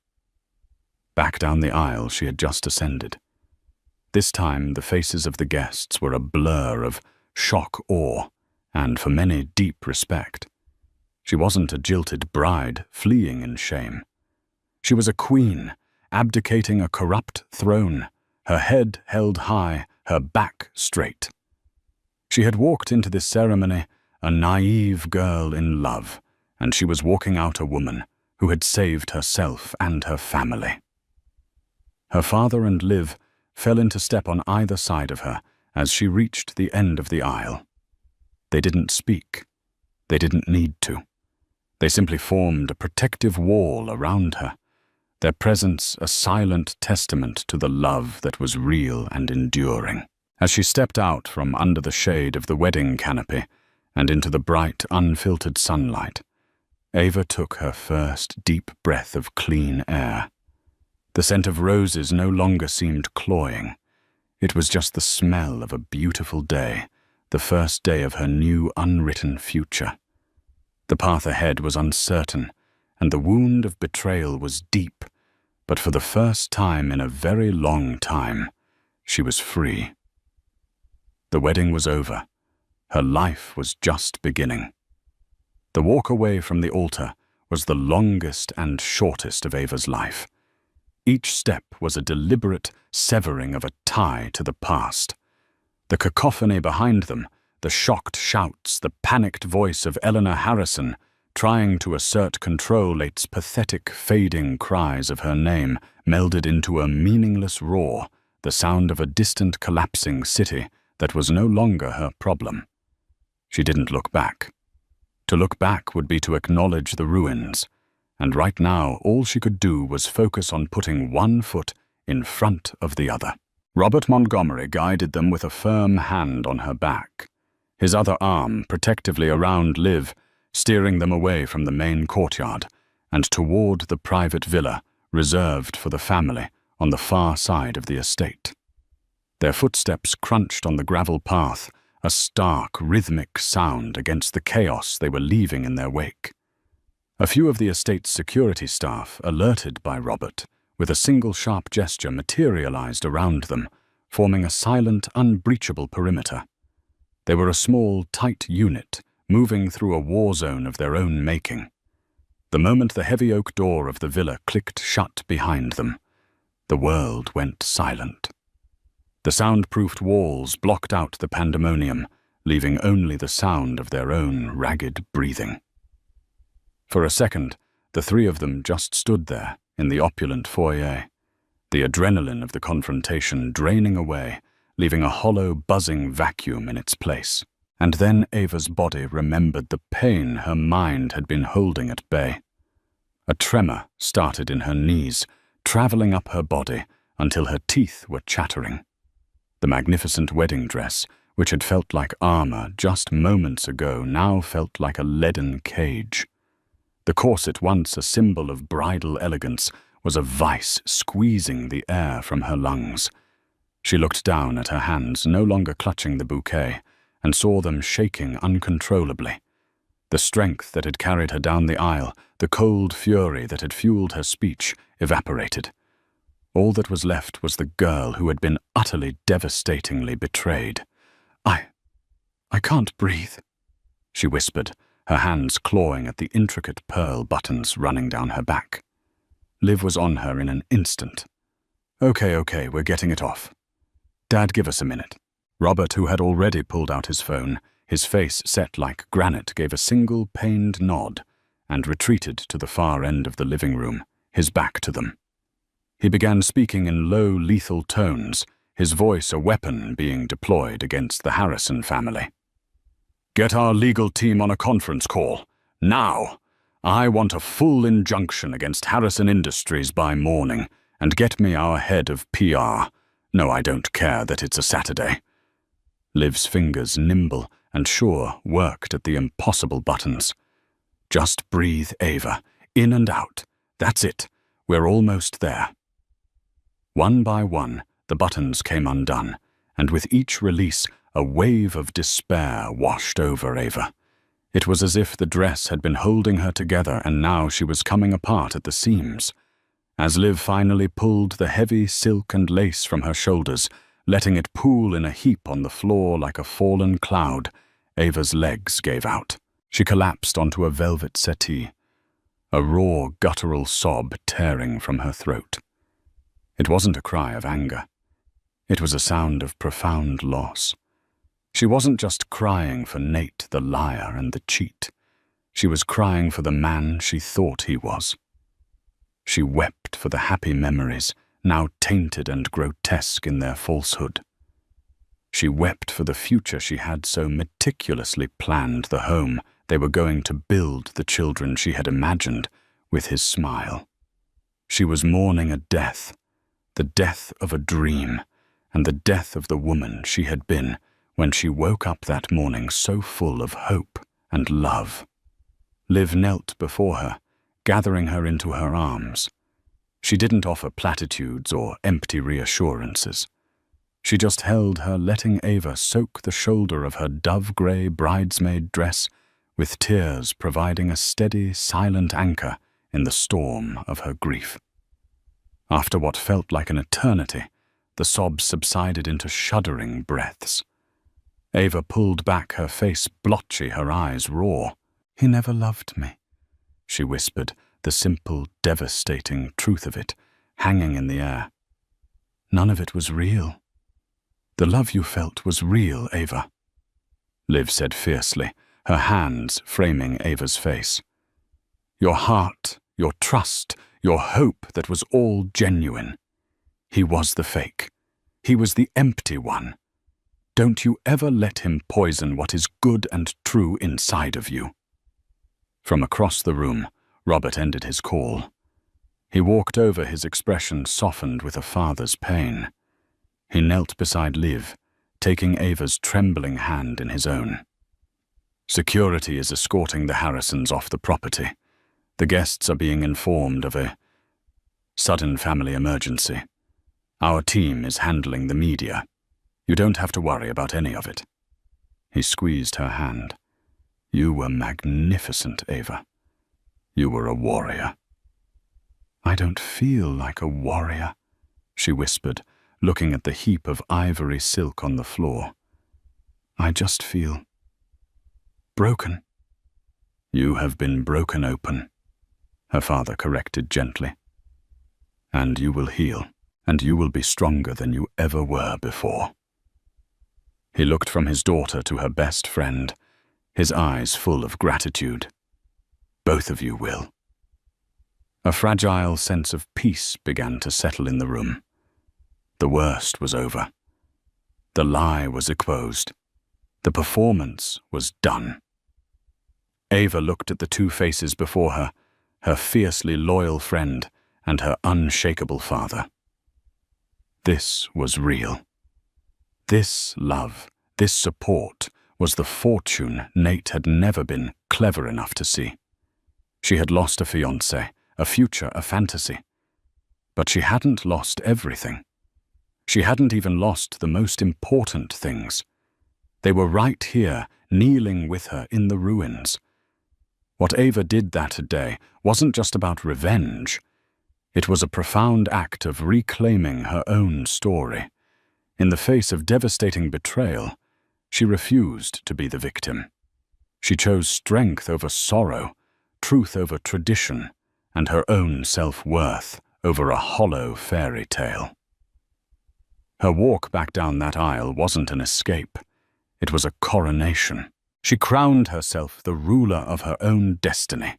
Back down the aisle she had just ascended. This time the faces of the guests were a blur of shock, awe, and for many deep respect. She wasn't a jilted bride fleeing in shame. She was a queen, abdicating a corrupt throne, her head held high, her back straight. She had walked into this ceremony a naive girl in love, and she was walking out a woman who had saved herself and her family. Her father and Liv fell into step on either side of her as she reached the end of the aisle. They didn't speak. They didn't need to. They simply formed a protective wall around her, their presence a silent testament to the love that was real and enduring. As she stepped out from under the shade of the wedding canopy and into the bright, unfiltered sunlight, Ava took her first deep breath of clean air. The scent of roses no longer seemed cloying. It was just the smell of a beautiful day, the first day of her new unwritten future. The path ahead was uncertain, and the wound of betrayal was deep, but for the first time in a very long time, she was free. The wedding was over. Her life was just beginning. The walk away from the altar was the longest and shortest of Ava's life. Each step was a deliberate severing of a tie to the past. The cacophony behind them, the shocked shouts, the panicked voice of Eleanor Harrison, trying to assert control, its pathetic, fading cries of her name melded into a meaningless roar, the sound of a distant, collapsing city that was no longer her problem. She didn't look back. To look back would be to acknowledge the ruins, and right now all she could do was focus on putting one foot in front of the other. Robert Montgomery guided them with a firm hand on her back, his other arm protectively around Liv, steering them away from the main courtyard and toward the private villa reserved for the family on the far side of the estate. Their footsteps crunched on the gravel path, a stark, rhythmic sound against the chaos they were leaving in their wake. A few of the estate's security staff, alerted by Robert, with a single sharp gesture materialized around them, forming a silent, unbreachable perimeter. They were a small, tight unit, moving through a war zone of their own making. The moment the heavy oak door of the villa clicked shut behind them, the world went silent. The soundproofed walls blocked out the pandemonium, leaving only the sound of their own ragged breathing. For a second, the three of them just stood there in the opulent foyer, the adrenaline of the confrontation draining away, leaving a hollow, buzzing vacuum in its place. And then Ava's body remembered the pain her mind had been holding at bay. A tremor started in her knees, traveling up her body until her teeth were chattering. The magnificent wedding dress, which had felt like armor just moments ago, now felt like a leaden cage. The corset, once a symbol of bridal elegance, was a vice squeezing the air from her lungs. She looked down at her hands, no longer clutching the bouquet, and saw them shaking uncontrollably. The strength that had carried her down the aisle, the cold fury that had fueled her speech, evaporated. All that was left was the girl who had been utterly devastatingly betrayed. I can't breathe," she whispered, her hands clawing at the intricate pearl buttons running down her back. Liv was on her in an instant. Okay, we're getting it off. Dad, give us a minute." Robert, who had already pulled out his phone, his face set like granite, gave a single pained nod and retreated to the far end of the living room, his back to them. He began speaking in low, lethal tones, his voice a weapon being deployed against the Harrison family. "Get our legal team on a conference call. Now! I want a full injunction against Harrison Industries by morning, and get me our head of PR. No, I don't care that it's a Saturday." Liv's fingers, nimble and sure, worked at the impossible buttons. "Just breathe, Ava. In and out. That's it. We're almost there." One by one, the buttons came undone, and with each release, a wave of despair washed over Ava. It was as if the dress had been holding her together and now she was coming apart at the seams. As Liv finally pulled the heavy silk and lace from her shoulders, letting it pool in a heap on the floor like a fallen cloud, Ava's legs gave out. She collapsed onto a velvet settee, a raw, guttural sob tearing from her throat. It wasn't a cry of anger. It was a sound of profound loss. She wasn't just crying for Nate the liar and the cheat. She was crying for the man she thought he was. She wept for the happy memories, now tainted and grotesque in their falsehood. She wept for the future she had so meticulously planned, the home they were going to build the children she had imagined with his smile. She was mourning a death, the death of a dream, and the death of the woman she had been when she woke up that morning so full of hope and love. Liv knelt before her, gathering her into her arms. She didn't offer platitudes or empty reassurances. She just held her, letting Ava soak the shoulder of her dove-grey bridesmaid dress, with tears providing a steady, silent anchor in the storm of her grief. After what felt like an eternity, the sobs subsided into shuddering breaths. Ava pulled back, her face blotchy, her eyes raw. "He never loved me," she whispered, the simple, devastating truth of it hanging in the air. "None of it was real." "The love you felt was real, Ava," Liv said fiercely, her hands framing Ava's face. "Your heart, your trust, your hope that was all genuine. He was the fake. He was the empty one. Don't you ever let him poison what is good and true inside of you." From across the room, Robert ended his call. He walked over, his expression softened with a father's pain. He knelt beside Liv, taking Ava's trembling hand in his own. "Security is escorting the Harrisons off the property. The guests are being informed of a sudden family emergency. Our team is handling the media. You don't have to worry about any of it." He squeezed her hand. "You were magnificent, Ava. You were a warrior." "I don't feel like a warrior," she whispered, looking at the heap of ivory silk on the floor. "I just feel broken." "You have been broken open," her father corrected gently. "And you will heal, and you will be stronger than you ever were before." He looked from his daughter to her best friend, his eyes full of gratitude. "Both of you will." A fragile sense of peace began to settle in the room. The worst was over. The lie was exposed. The performance was done. Ava looked at the two faces before her, her fiercely loyal friend and her unshakable father. This was real. This love, this support, was the fortune Nate had never been clever enough to see. She had lost a fiancé, a future, a fantasy. But she hadn't lost everything. She hadn't even lost the most important things. They were right here, kneeling with her in the ruins. What Ava did that day wasn't just about revenge. It was a profound act of reclaiming her own story. In the face of devastating betrayal, she refused to be the victim. She chose strength over sorrow, truth over tradition, and her own self-worth over a hollow fairy tale. Her walk back down that aisle wasn't an escape. It was a coronation. She crowned herself the ruler of her own destiny.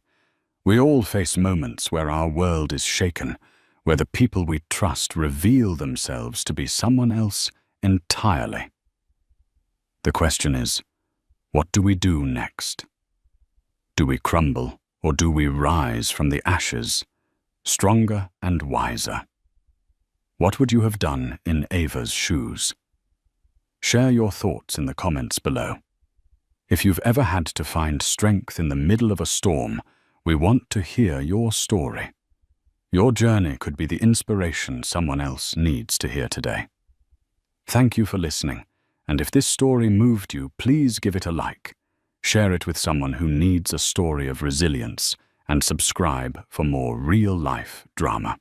We all face moments where our world is shaken, where the people we trust reveal themselves to be someone else entirely. The question is, what do we do next? Do we crumble, or do we rise from the ashes, stronger and wiser? What would you have done in Ava's shoes? Share your thoughts in the comments below. If you've ever had to find strength in the middle of a storm, we want to hear your story. Your journey could be the inspiration someone else needs to hear today. Thank you for listening, and if this story moved you, please give it a like. Share it with someone who needs a story of resilience, and subscribe for more real-life drama.